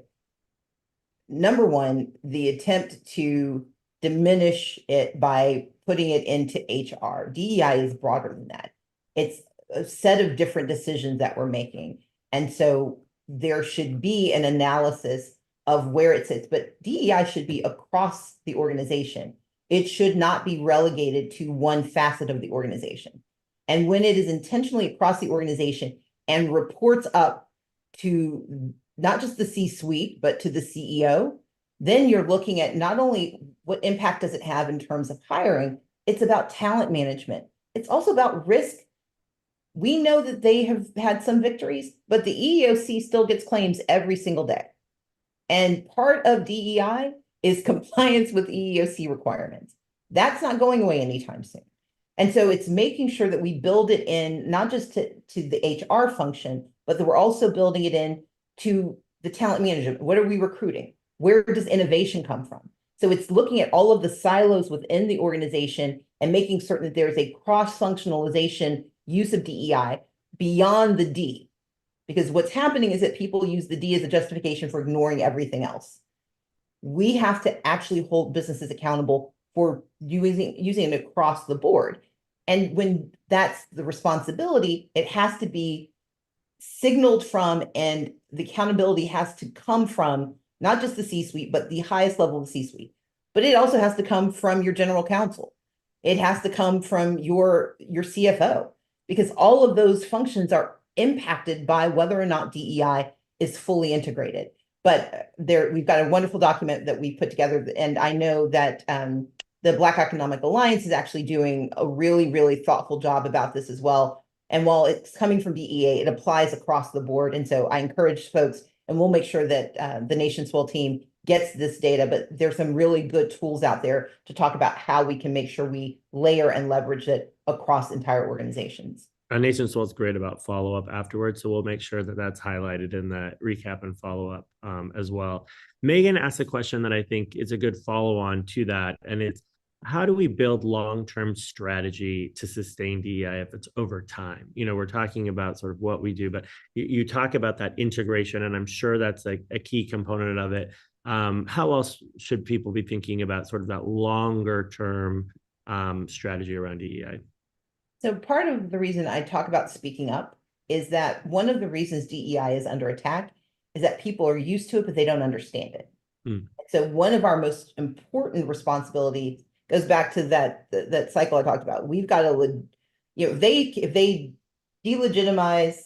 Number one, the attempt to diminish it by putting it into HR. DEI is broader than that. It's a set of different decisions that we're making. And so there should be an analysis of where it sits, but DEI should be across the organization. It should not be relegated to one facet of the organization. And when it is intentionally across the organization and reports up to not just the C-suite, but to the CEO, then you're looking at not only what impact does it have in terms of hiring, it's about talent management. It's also about risk. We know that they have had some victories, but the EEOC still gets claims every single day. And part of DEI is compliance with EEOC requirements. That's not going away anytime soon. And so it's making sure that we build it in, not just to the HR function, but that we're also building it in to the talent management. What are we recruiting? Where does innovation come from? So it's looking at all of the silos within the organization and making certain that there's a cross-functionalization use of DEI beyond the D. Because what's happening is that people use the D as a justification for ignoring everything else. We have to actually hold businesses accountable for using it across the board. And when that's the responsibility, it has to be signaled from, and the accountability has to come from not just the C-suite, but the highest level of the C-suite. But it also has to come from your general counsel. It has to come from your CFO, because all of those functions are impacted by whether or not DEI is fully integrated. But we've got a wonderful document that we put together, and I know that the Black Economic Alliance is actually doing a really, really thoughtful job about this as well. And while it's coming from BEA, it applies across the board. And so I encourage folks, and we'll make sure that the NationSwell team gets this data, but there's some really good tools out there to talk about how we can make sure we layer and leverage it across entire organizations. NationSwell is great about follow-up afterwards, so we'll make sure that that's highlighted in the recap and follow-up as well. Megan asked a question that I think is a good follow-on to that, and it's, how do we build long-term strategy to sustain DEI if it's over time? We're talking about sort of what we do, but you talk about that integration, and I'm sure that's a key component of it. How else should people be thinking about sort of that longer-term strategy around DEI? So part of the reason I talk about speaking up is that one of the reasons DEI is under attack is that people are used to it, but they don't understand it. So one of our most important responsibilities goes back to that cycle I talked about. We've got to, if they delegitimize,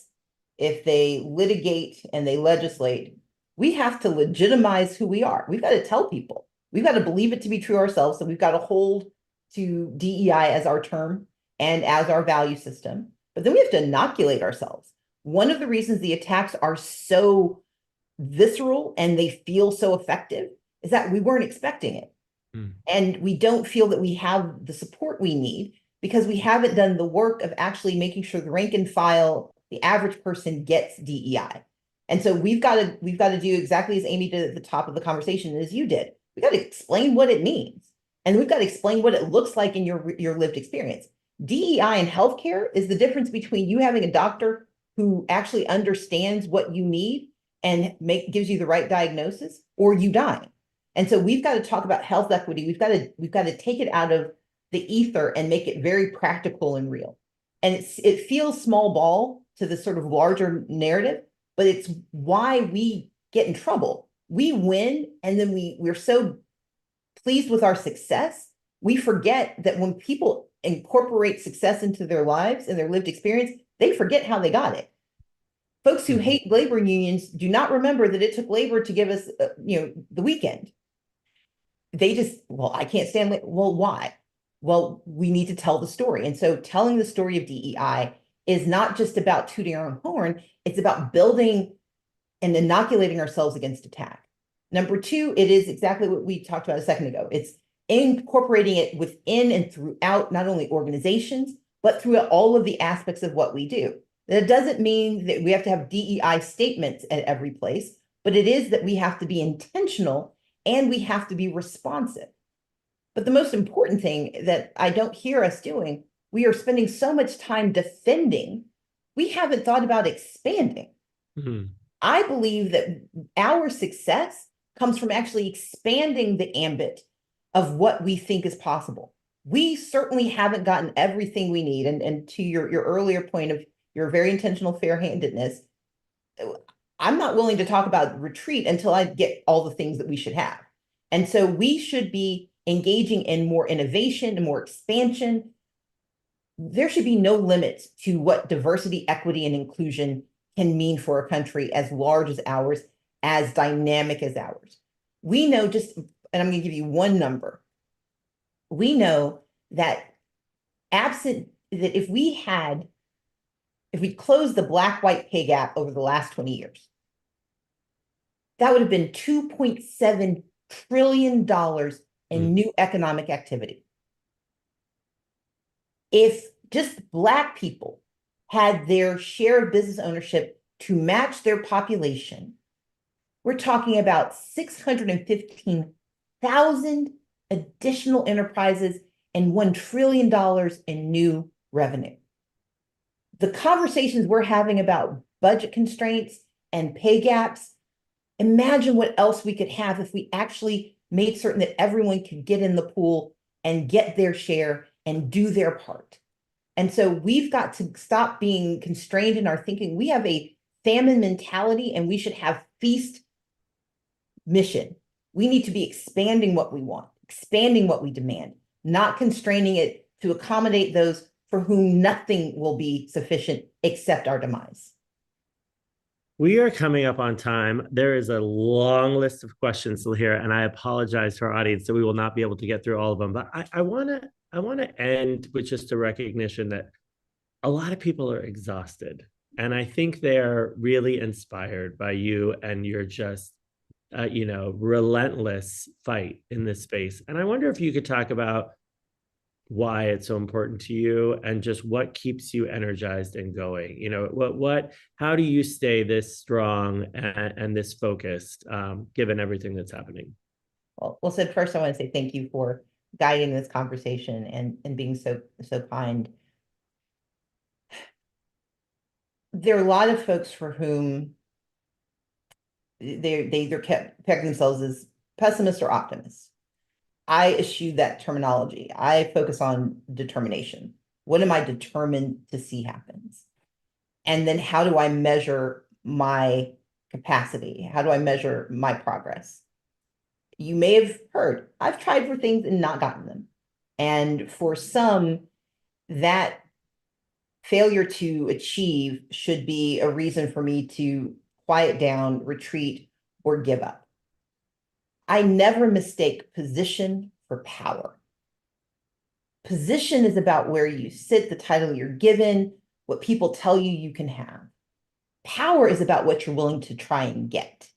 if they litigate and they legislate, we have to legitimize who we are. We've got to tell people. We've got to believe it to be true ourselves. So we've got to hold to DEI as our term and as our value system. But then we have to inoculate ourselves. One of the reasons the attacks are so visceral and they feel so effective is that we weren't expecting it. And we don't feel that we have the support we need because we haven't done the work of actually making sure the rank and file, the average person, gets DEI. And so we've got to do exactly as Amy did at the top of the conversation, as you did. We got to explain what it means. And we've got to explain what it looks like in your lived experience. DEI in healthcare is the difference between you having a doctor who actually understands what you need and gives you the right diagnosis, or you dying. And so we've got to talk about health equity. We've got to take it out of the ether and make it very practical and real. And it feels small ball to the sort of larger narrative, but it's why we get in trouble. We win, and then we're so pleased with our success, we forget that when people incorporate success into their lives and their lived experience, they forget how they got it. Folks who hate labor unions do not remember that it took labor to give us, the weekend. They just, well, I can't stand it. Well, why? Well, we need to tell the story. And so telling the story of DEI is not just about tooting our own horn. It's about building and inoculating ourselves against attack. Number two, it is exactly what we talked about a second ago. It's incorporating it within and throughout not only organizations, but throughout all of the aspects of what we do. That doesn't mean that we have to have DEI statements at every place, but it is that we have to be intentional and we have to be responsive. But the most important thing that I don't hear us doing, we are spending so much time defending, we haven't thought about expanding. Mm-hmm. I believe that our success comes from actually expanding the ambit of what we think is possible. We certainly haven't gotten everything we need. And to your earlier point of your very intentional fair-handedness, I'm not willing to talk about retreat until I get all the things that we should have. And so we should be engaging in more innovation and more expansion. There should be no limits to what diversity, equity, and inclusion can mean for a country as large as ours, as dynamic as ours. We know and I'm going to give you one number. We know that if we closed the black-white pay gap over the last 20 years, that would have been $2.7 trillion in new economic activity. If just Black people had their share of business ownership to match their population, we're talking about 615,000 additional enterprises and $1 trillion in new revenue. The conversations we're having about budget constraints and pay gaps, imagine what else we could have if we actually made certain that everyone could get in the pool and get their share and do their part. And so we've got to stop being constrained in our thinking. We have a famine mentality and we should have feast mission. We need to be expanding what we want, expanding what we demand, not constraining it to accommodate those for whom nothing will be sufficient except our demise. We are coming up on time. There is a long list of questions still here, and I apologize to our audience that we will not be able to get through all of them. But I want to end with just a recognition that a lot of people are exhausted, and I think they're really inspired by you and your just relentless fight in this space. And I wonder if you could talk about why it's so important to you and just what keeps you energized and going. How do you stay this strong and this focused given everything that's happening? Well, Sid, first I want to say thank you for guiding this conversation and being so kind. There are a lot of folks for whom they either peg themselves as pessimists or optimists. I eschew that terminology. I focus on determination. What am I determined to see happens? And then how do I measure my capacity? How do I measure my progress? You may have heard, I've tried for things and not gotten them. And for some, that failure to achieve should be a reason for me to quiet down, retreat, or give up. I never mistake position for power. Position is about where you sit, the title you're given, what people tell you you can have. Power is about what you're willing to try and get.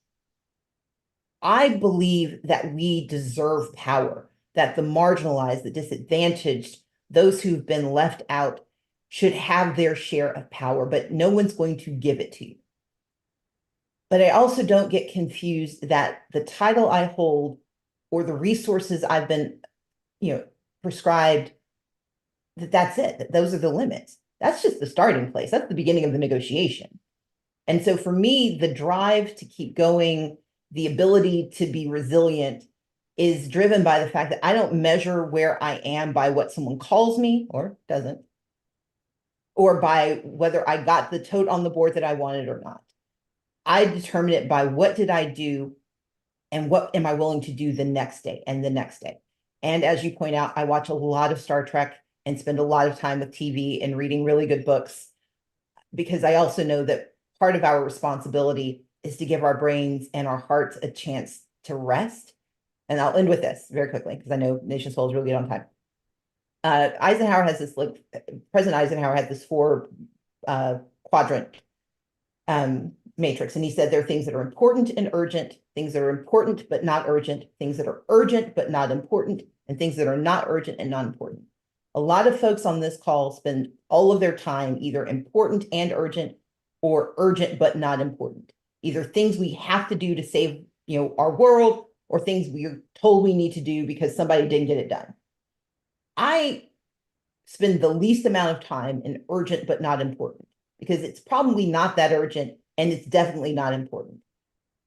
I believe that we deserve power, that the marginalized, the disadvantaged, those who've been left out should have their share of power, but no one's going to give it to you. But I also don't get confused that the title I hold or the resources I've been, prescribed, that's it, that those are the limits. That's just the starting place. That's the beginning of the negotiation. And so for me, the drive to keep going, the ability to be resilient is driven by the fact that I don't measure where I am by what someone calls me or doesn't, or by whether I got the tote on the board that I wanted or not. I determine it by what did I do and what am I willing to do the next day and the next day. And as you point out, I watch a lot of Star Trek and spend a lot of time with TV and reading really good books, because I also know that part of our responsibility is to give our brains and our hearts a chance to rest. And I'll end with this very quickly, because I know NationSwell is really good on time. Eisenhower has this, President Eisenhower had this 4 quadrant matrix. And he said there are things that are important and urgent, things that are important but not urgent, things that are urgent but not important, and things that are not urgent and not important. A lot of folks on this call spend all of their time either important and urgent or urgent but not important. Either things we have to do to save, our world, or things we're told we need to do because somebody didn't get it done. I spend the least amount of time in urgent but not important, because it's probably not that urgent and it's definitely not important.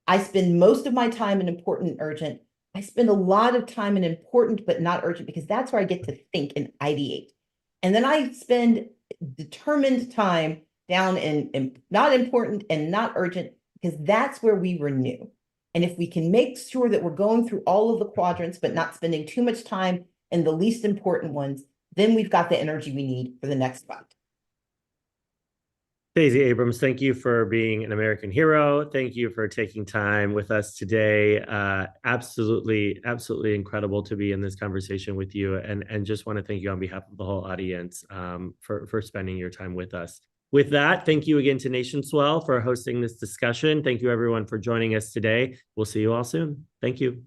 I spend most of my time in important and urgent. I spend a lot of time in important but not urgent, because that's where I get to think and ideate. And then I spend determined time down in not important and not urgent, because that's where we renew. And if we can make sure that we're going through all of the quadrants but not spending too much time in the least important ones, then we've got the energy we need for the next fight. Stacey Abrams, thank you for being an American hero. Thank you for taking time with us today. Absolutely incredible to be in this conversation with you. And just want to thank you on behalf of the whole audience for spending your time with us. With that, thank you again to NationSwell for hosting this discussion. Thank you everyone for joining us today. We'll see you all soon. Thank you.